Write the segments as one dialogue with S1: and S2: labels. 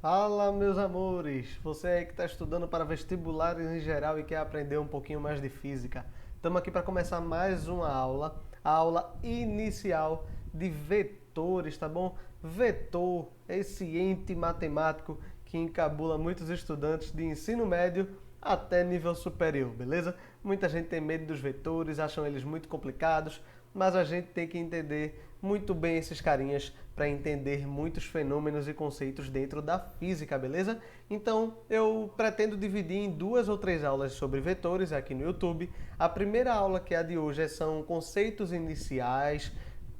S1: Fala, meus amores! Você aí que está estudando para vestibulares em geral e quer aprender um pouquinho mais de física. Estamos aqui para começar mais uma aula, a aula inicial de vetores, tá bom? Vetor é esse ente matemático que encabula muitos estudantes de ensino médio até nível superior, beleza? Muita gente tem medo dos vetores, acham eles muito complicados, mas a gente tem que entender muito bem esses carinhas para entender muitos fenômenos e conceitos dentro da física, beleza? Então eu pretendo dividir em 2 ou 3 aulas sobre vetores aqui no YouTube. A primeira aula, que é a de hoje, são conceitos iniciais,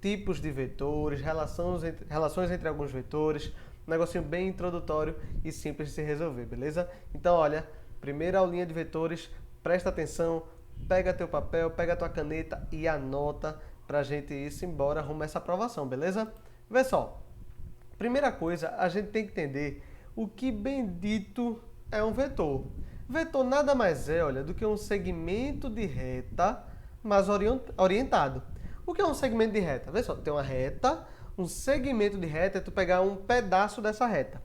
S1: tipos de vetores, relações entre alguns vetores, um negocinho bem introdutório e simples de se resolver, beleza? Então olha, primeira aulinha de vetores, presta atenção, pega teu papel, pega tua caneta e anota pra gente ir embora rumo a essa aprovação, beleza? Vê só, primeira coisa, a gente tem que entender o que bendito é um vetor. Vetor nada mais é, olha, do que um segmento de reta mais orientado. O que é um segmento de reta? Vê só, tem uma reta, um segmento de reta é tu pegar um pedaço dessa reta.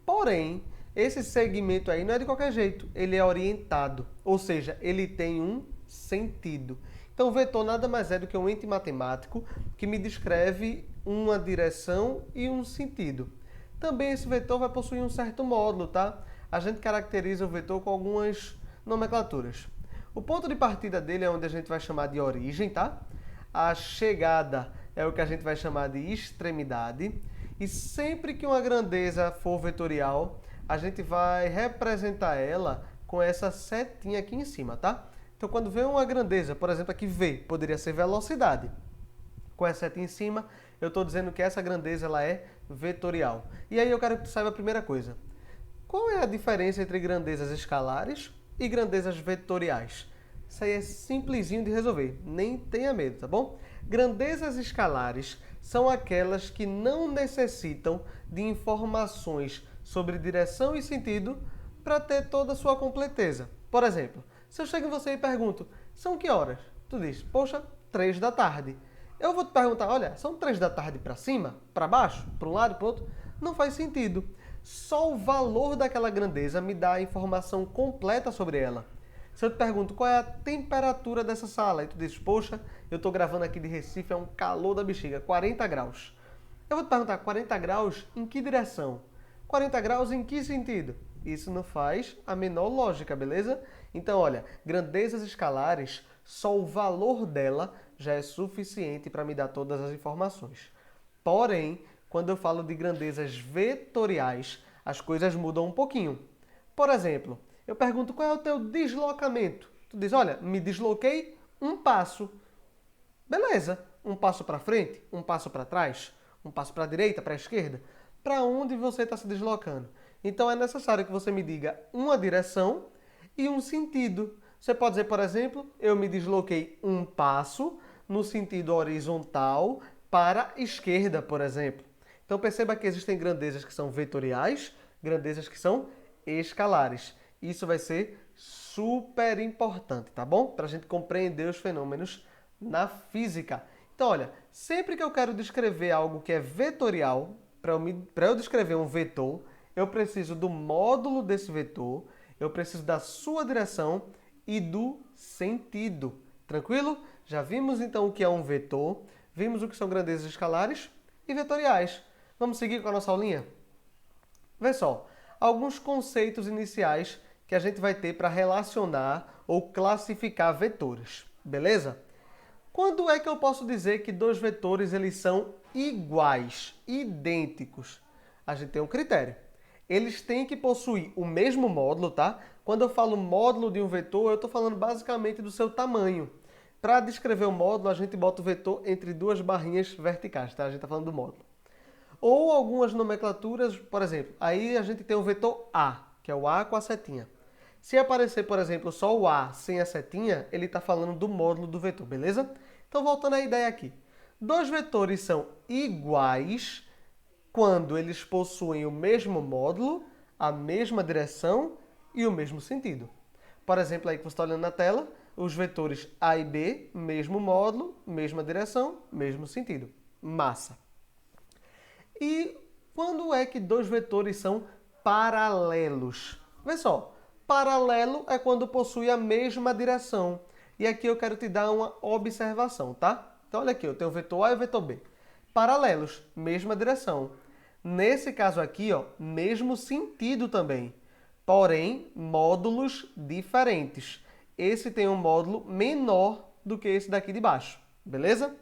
S1: Porém, esse segmento aí não é de qualquer jeito, ele é orientado, ou seja, ele tem um sentido. Então, o vetor nada mais é do que um ente matemático que me descreve uma direção e um sentido. Também esse vetor vai possuir um certo módulo, tá? A gente caracteriza o vetor com algumas nomenclaturas. O ponto de partida dele é onde a gente vai chamar de origem, tá? A chegada é o que a gente vai chamar de extremidade. E sempre que uma grandeza for vetorial, a gente vai representar ela com essa setinha aqui em cima, tá? Então, quando vem uma grandeza, por exemplo, aqui V, poderia ser velocidade. Com essa seta em cima, eu estou dizendo que essa grandeza ela é vetorial. E aí eu quero que tu saiba a primeira coisa. Qual é a diferença entre grandezas escalares e grandezas vetoriais? Isso aí é simplesinho de resolver, nem tenha medo, tá bom? Grandezas escalares são aquelas que não necessitam de informações sobre direção e sentido para ter toda a sua completeza. Por exemplo, se eu chego em você e pergunto, são que horas? Tu diz, poxa, 3 da tarde. Eu vou te perguntar, olha, são 3 da tarde para cima, para baixo, para um lado e para o outro? Não faz sentido. Só o valor daquela grandeza me dá a informação completa sobre ela. Se eu te pergunto qual é a temperatura dessa sala e tu diz, poxa, eu estou gravando aqui de Recife, é um calor da bexiga, 40 graus. Eu vou te perguntar, 40 graus em que direção? 40 graus em que sentido? Isso não faz a menor lógica, beleza? Então, olha, grandezas escalares, só o valor dela já é suficiente para me dar todas as informações. Porém, quando eu falo de grandezas vetoriais, as coisas mudam um pouquinho. Por exemplo, eu pergunto qual é o teu deslocamento. Tu diz, olha, me desloquei um passo. Beleza, um passo para frente, um passo para trás, um passo para a direita, para a esquerda. Para onde você está se deslocando? Então é necessário que você me diga uma direção e um sentido. Você pode dizer, por exemplo, eu me desloquei um passo no sentido horizontal para a esquerda, por exemplo. Então perceba que existem grandezas que são vetoriais, grandezas que são escalares. Isso vai ser super importante, tá bom? Para a gente compreender os fenômenos na física. Então, olha, sempre que eu quero descrever algo que é vetorial, para eu descrever um vetor, eu preciso do módulo desse vetor, eu preciso da sua direção e do sentido. Tranquilo? Já vimos então o que é um vetor, vimos o que são grandezas escalares e vetoriais. Vamos seguir com a nossa aulinha? Vê só, alguns conceitos iniciais que a gente vai ter para relacionar ou classificar vetores, beleza? Quando é que eu posso dizer que dois vetores eles são iguais, idênticos? A gente tem um critério. Eles têm que possuir o mesmo módulo, tá? Quando eu falo módulo de um vetor, eu estou falando basicamente do seu tamanho. Para descrever o módulo, a gente bota o vetor entre duas barrinhas verticais, tá? A gente está falando do módulo. Ou algumas nomenclaturas, por exemplo, aí a gente tem o vetor A, que é o A com a setinha. Se aparecer, por exemplo, só o A sem a setinha, ele está falando do módulo do vetor, beleza? Então, voltando à ideia aqui. Dois vetores são iguais quando eles possuem o mesmo módulo, a mesma direção e o mesmo sentido. Por exemplo, aí que você está olhando na tela, os vetores A e B, mesmo módulo, mesma direção, mesmo sentido. Massa. E quando é que dois vetores são paralelos. Vê só, paralelo é quando possui a mesma direção. E aqui eu quero te dar uma observação, tá? Então olha aqui, eu tenho o vetor A e o vetor B. Paralelos, mesma direção. Nesse caso aqui, ó, mesmo sentido também. Porém, módulos diferentes. Esse tem um módulo menor do que esse daqui de baixo, beleza?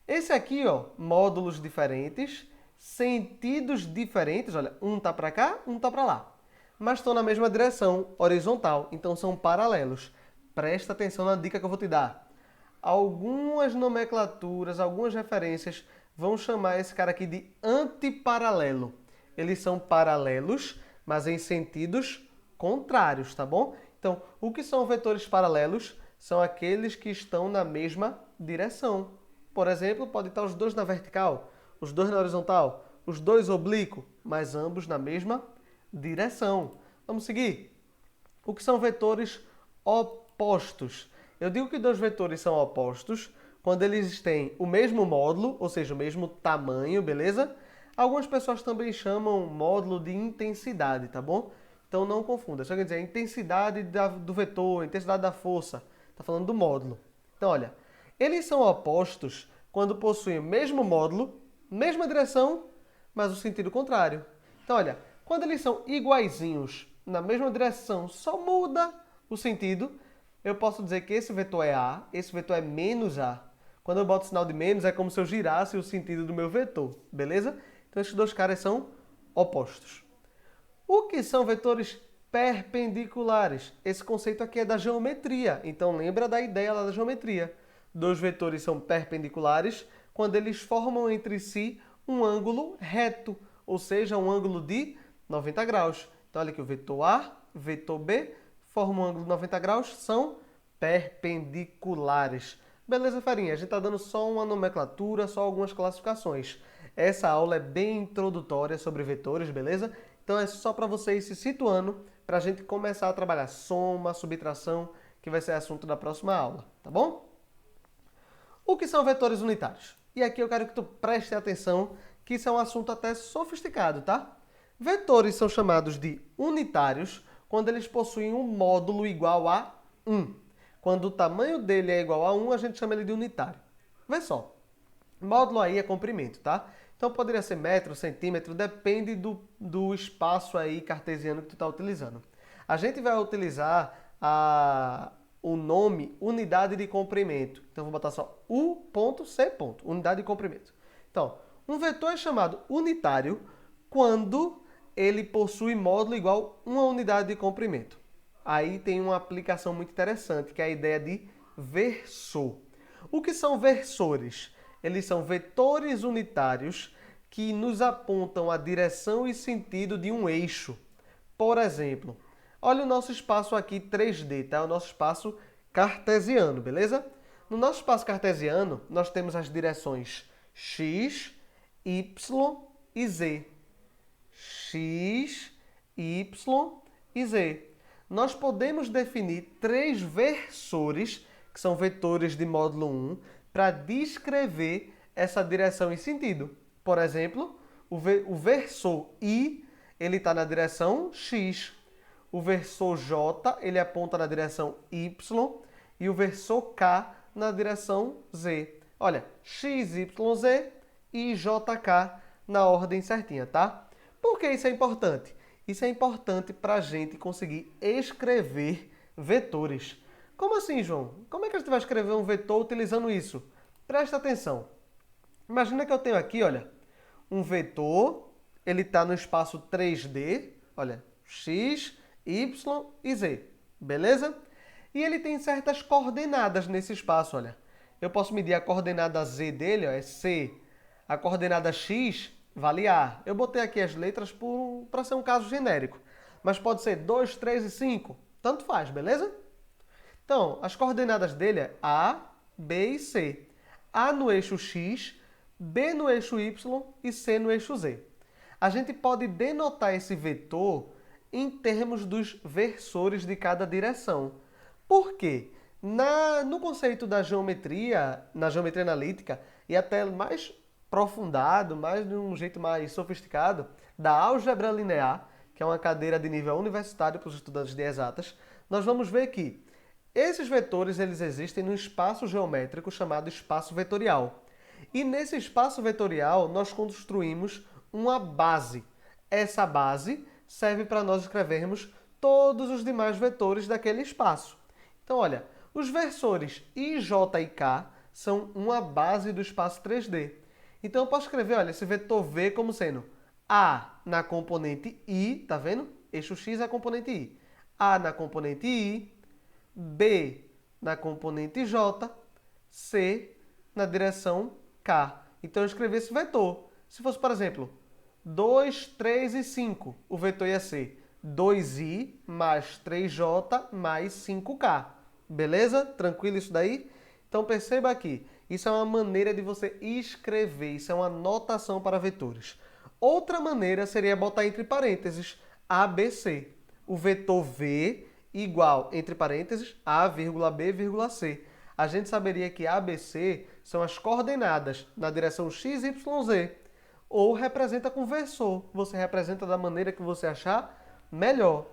S1: Esse aqui, ó, módulos diferentes, sentidos diferentes, olha, um tá para cá, um tá para lá. Mas estão na mesma direção, horizontal, então são paralelos. Presta atenção na dica que eu vou te dar. Algumas nomenclaturas, algumas referências vão chamar esse cara aqui de antiparalelo. Eles são paralelos, mas em sentidos contrários, tá bom? Então, o que são vetores paralelos? São aqueles que estão na mesma direção. Por exemplo, pode estar os dois na vertical, os dois na horizontal, os dois oblíquo, mas ambos na mesma direção. Vamos seguir? O que são vetores opostos? Eu digo que dois vetores são opostos quando eles têm o mesmo módulo, ou seja, o mesmo tamanho, beleza? Algumas pessoas também chamam módulo de intensidade, tá bom? Então não confunda. Só quer dizer, a intensidade do vetor, a intensidade da força. Está falando do módulo. Então, olha, eles são opostos quando possuem o mesmo módulo, mesma direção, mas o sentido contrário. Então, olha, quando eles são iguaizinhos na mesma direção, só muda o sentido, eu posso dizer que esse vetor é A, esse vetor é menos A. Quando eu boto o sinal de menos, é como se eu girasse o sentido do meu vetor, beleza? Então, esses dois caras são opostos. O que são vetores perpendiculares? Esse conceito aqui é da geometria, então lembra da ideia lá da geometria. Dois vetores são perpendiculares quando eles formam entre si um ângulo reto, ou seja, um ângulo de 90 graus. Então olha aqui, o vetor A, vetor B, formam um ângulo de 90 graus, são perpendiculares. Beleza, farinha? A gente está dando só uma nomenclatura, só algumas classificações. Essa aula é bem introdutória sobre vetores, beleza? Então é só para você ir se situando para a gente começar a trabalhar soma, subtração, que vai ser assunto da próxima aula, tá bom? O que são vetores unitários? E aqui eu quero que tu preste atenção que isso é um assunto até sofisticado, tá? Vetores são chamados de unitários quando eles possuem um módulo igual a 1. Quando o tamanho dele é igual a 1, a gente chama ele de unitário. Vê só, módulo aí é comprimento, tá? Então poderia ser metro, centímetro, depende do espaço aí cartesiano que tu está utilizando. A gente vai utilizar o nome unidade de comprimento. Então vou botar só U.C. unidade de comprimento. Então, um vetor é chamado unitário quando ele possui módulo igual a uma unidade de comprimento. Aí tem uma aplicação muito interessante, que é a ideia de versor. O que são versores? Eles são vetores unitários que nos apontam a direção e sentido de um eixo. Por exemplo, olha o nosso espaço aqui 3D, tá? O nosso espaço cartesiano, beleza? No nosso espaço cartesiano, nós temos as direções x, y e z. X, y e z. Nós podemos definir três versores, que são vetores de módulo 1, para descrever essa direção e sentido. Por exemplo, o versor I, ele está na direção X. O versor J, ele aponta na direção Y. E o versor K na direção Z. Olha, X, Y, Z e JK na ordem certinha, tá? Por que isso é importante? Isso é importante para a gente conseguir escrever vetores. Como assim, João? Como é que a gente vai escrever um vetor utilizando isso? Presta atenção. Imagina que eu tenho aqui, olha, um vetor, ele está no espaço 3D, olha, x, y e z, beleza? E ele tem certas coordenadas nesse espaço, olha. Eu posso medir a coordenada z dele, ó, é c. A coordenada x vale a. Eu botei aqui as letras para ser um caso genérico. Mas pode ser 2, 3 e 5. Tanto faz, beleza? Então, as coordenadas dele é A, B e C. A no eixo X, B no eixo Y e C no eixo Z. A gente pode denotar esse vetor em termos dos versores de cada direção. Por quê? No conceito da geometria, na geometria analítica, e até mais aprofundado, mais de um jeito mais sofisticado, da álgebra linear, que que é uma cadeira de nível universitário para os estudantes de exatas, nós vamos ver que esses vetores eles existem no espaço geométrico chamado espaço vetorial. E nesse espaço vetorial nós construímos uma base. Essa base serve para nós escrevermos todos os demais vetores daquele espaço. Então, olha, os versores I, J e K são uma base do espaço 3D. Então, eu posso escrever, olha, esse vetor V como sendo A na componente I, tá vendo? Eixo X é a componente I. A na componente I, B na componente J, C na direção K. Então, eu escrevi esse vetor. Se fosse, por exemplo, 2, 3 e 5, o vetor ia ser 2i mais 3j mais 5k. Beleza? Tranquilo isso daí? Então perceba aqui, isso é uma maneira de você escrever, isso é uma notação para vetores. Outra maneira seria botar entre parênteses ABC. O vetor V igual, entre parênteses, A, B, C. A gente saberia que ABC são as coordenadas na direção x, y, z. Ou representa com versor. Você representa da maneira que você achar melhor.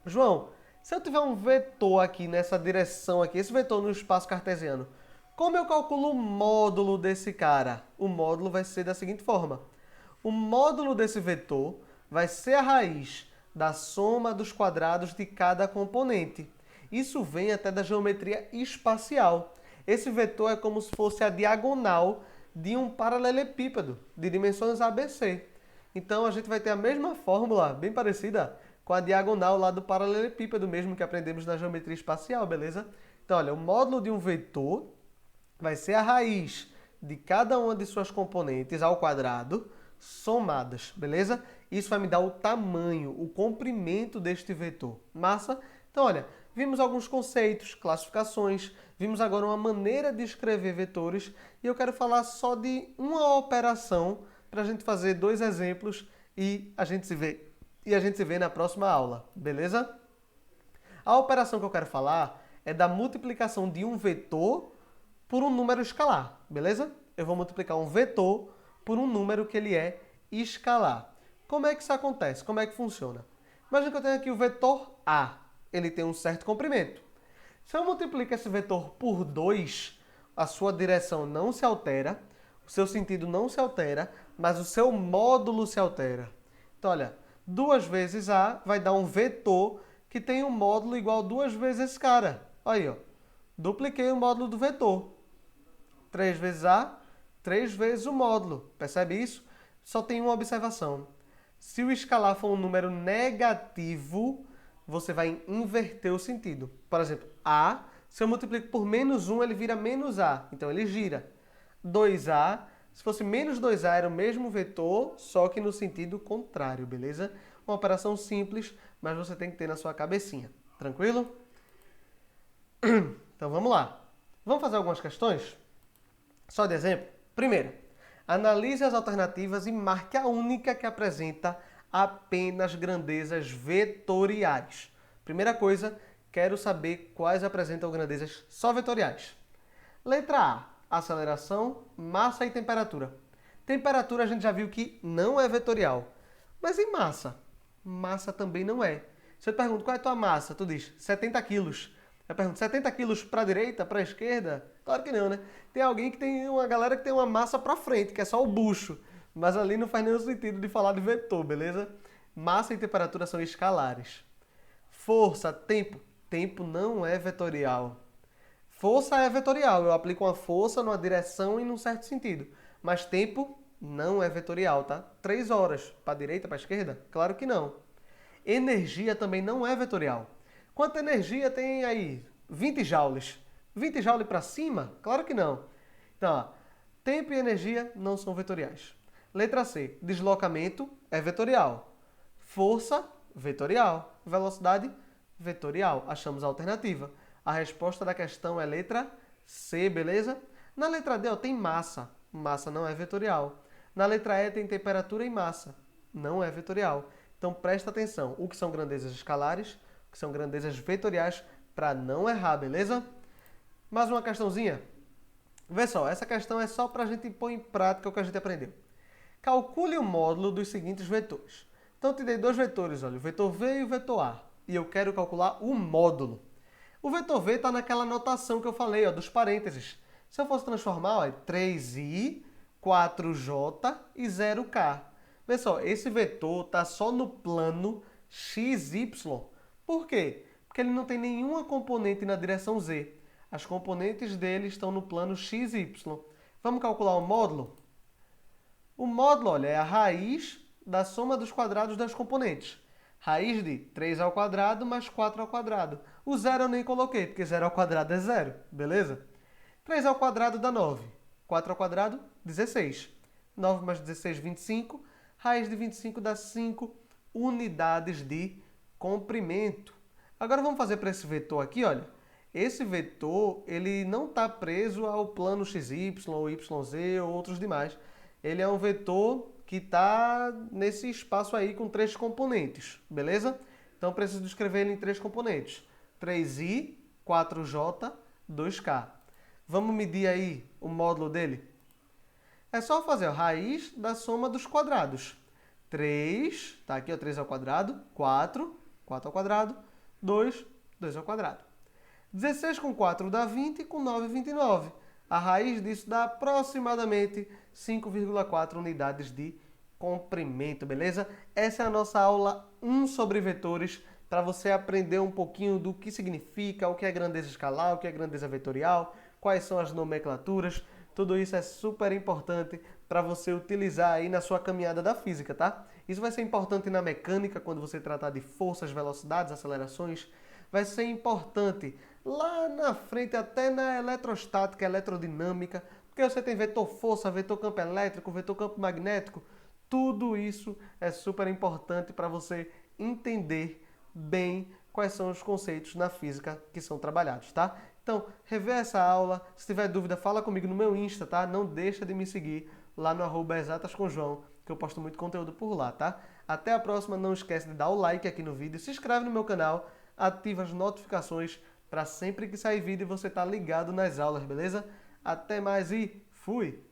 S1: João, se eu tiver um vetor aqui nessa direção aqui, esse vetor no espaço cartesiano, como eu calculo o módulo desse cara? O módulo vai ser da seguinte forma. O módulo desse vetor vai ser a raiz da soma dos quadrados de cada componente. Isso vem até da geometria espacial. Esse vetor é como se fosse a diagonal de um paralelepípedo de dimensões ABC. Então a gente vai ter a mesma fórmula, bem parecida, com a diagonal lá do paralelepípedo mesmo que aprendemos na geometria espacial, beleza? Então, olha, o módulo de um vetor vai ser a raiz de cada uma de suas componentes ao quadrado somadas, beleza? Isso vai me dar o tamanho, o comprimento deste vetor. Massa? Então, olha, vimos alguns conceitos, classificações, vimos agora uma maneira de escrever vetores e eu quero falar só de uma operação para a gente fazer 2 exemplos e a gente se vê na próxima aula, beleza? A operação que eu quero falar é da multiplicação de um vetor por um número escalar, beleza? Eu vou multiplicar um vetor por um número que ele é escalar. Como é que isso acontece? Como é que funciona? Imagina que eu tenho aqui o vetor A. Ele tem um certo comprimento. Se eu multiplico esse vetor por 2, a sua direção não se altera, o seu sentido não se altera, mas o seu módulo se altera. Então, olha, 2 vezes A vai dar um vetor que tem um módulo igual a 2 vezes esse cara. Olha aí, ó. Dupliquei o módulo do vetor. 3 vezes A, 3 vezes o módulo. Percebe isso? Só tem uma observação. Se o escalar for um número negativo, você vai inverter o sentido. Por exemplo, A, se eu multiplico por menos 1, ele vira menos A. Então, ele gira. 2A, se fosse menos 2A, era o mesmo vetor, só que no sentido contrário, beleza? Uma operação simples, mas você tem que ter na sua cabecinha. Tranquilo? Então, vamos lá. Vamos fazer algumas questões? Só de exemplo? Primeira, analise as alternativas e marque a única que apresenta apenas grandezas vetoriais. Primeira coisa, quero saber quais apresentam grandezas só vetoriais. Letra A. Aceleração, massa e temperatura. Temperatura a gente já viu que não é vetorial. Mas e massa? Massa também não é. Se eu te pergunto qual é a tua massa, tu diz 70 quilos. Eu pergunto, 70 quilos para a direita, para a esquerda? Claro que não, né? Tem uma galera que tem uma massa para frente, que é só o bucho. Mas ali não faz nenhum sentido de falar de vetor, beleza? Massa e temperatura são escalares. Força, tempo. Tempo não é vetorial. Força é vetorial, eu aplico uma força numa direção e num certo sentido. Mas tempo não é vetorial, tá? 3 horas, para a direita, para a esquerda? Claro que não. Energia também não é vetorial. Quanta energia tem aí? 20 joules. 20 joules para cima? Claro que não. Então, ó, tempo e energia não são vetoriais. Letra C, deslocamento é vetorial. Força, vetorial. Velocidade, vetorial. Achamos a alternativa. A resposta da questão é letra C, beleza? Na letra D, ó, tem massa. Massa não é vetorial. Na letra E tem temperatura e massa. Não é vetorial. Então presta atenção. O que são grandezas escalares, o que são grandezas vetoriais, para não errar, beleza? Mais uma questãozinha. Vê só, essa questão é só para a gente pôr em prática o que a gente aprendeu. Calcule o módulo dos seguintes vetores. Então eu te dei dois vetores, olha, o vetor V e o vetor A. E eu quero calcular o módulo. O vetor V está naquela notação que eu falei, ó, dos parênteses. Se eu fosse transformar, ó, 3i, 4j e 0k. Vê só, esse vetor está só no plano xy. Por quê? Porque ele não tem nenhuma componente na direção z. As componentes dele estão no plano xy. Vamos calcular o módulo? O módulo, olha, é a raiz da soma dos quadrados das componentes. Raiz de 3 ao quadrado mais 4 ao quadrado. O zero eu nem coloquei, porque 0 ao quadrado é zero, beleza? 3 ao quadrado dá 9. 4 ao quadrado, 16. 9 mais 16, 25. Raiz de 25 dá 5 unidades de comprimento. Agora vamos fazer para esse vetor aqui, olha. Esse vetor, ele não está preso ao plano XY, ou YZ, ou outros demais. Ele é um vetor que está nesse espaço aí com 3 componentes, beleza? Então preciso escrever ele em 3 componentes. 3i, 4j, 2k. Vamos medir aí o módulo dele? É só fazer a raiz da soma dos quadrados. 3, tá aqui, ó, 3 ao quadrado, 4, 4 ao quadrado, 2, 2 ao quadrado. 16 com 4 dá 20 e com 9, 29. A raiz disso dá aproximadamente 5,4 unidades de comprimento, beleza? Essa é a nossa aula 1 sobre vetores, para você aprender um pouquinho do que significa, o que é grandeza escalar, o que é grandeza vetorial, quais são as nomenclaturas. Tudo isso é super importante para você utilizar aí na sua caminhada da física, tá? Isso vai ser importante na mecânica, quando você tratar de forças, velocidades, acelerações. Vai ser importante lá na frente, até na eletrostática, eletrodinâmica, porque você tem vetor força, vetor campo elétrico, vetor campo magnético. Tudo isso é super importante para você entender bem quais são os conceitos na física que são trabalhados, tá? Então, revê essa aula. Se tiver dúvida, fala comigo no meu Insta, tá? Não deixa de me seguir lá no @exatascomjoão, que eu posto muito conteúdo por lá, tá? Até a próxima. Não esquece de dar o like aqui no vídeo, se inscreve no meu canal, ativa as notificações para sempre que sair vídeo você estar ligado nas aulas, beleza? Até mais e fui!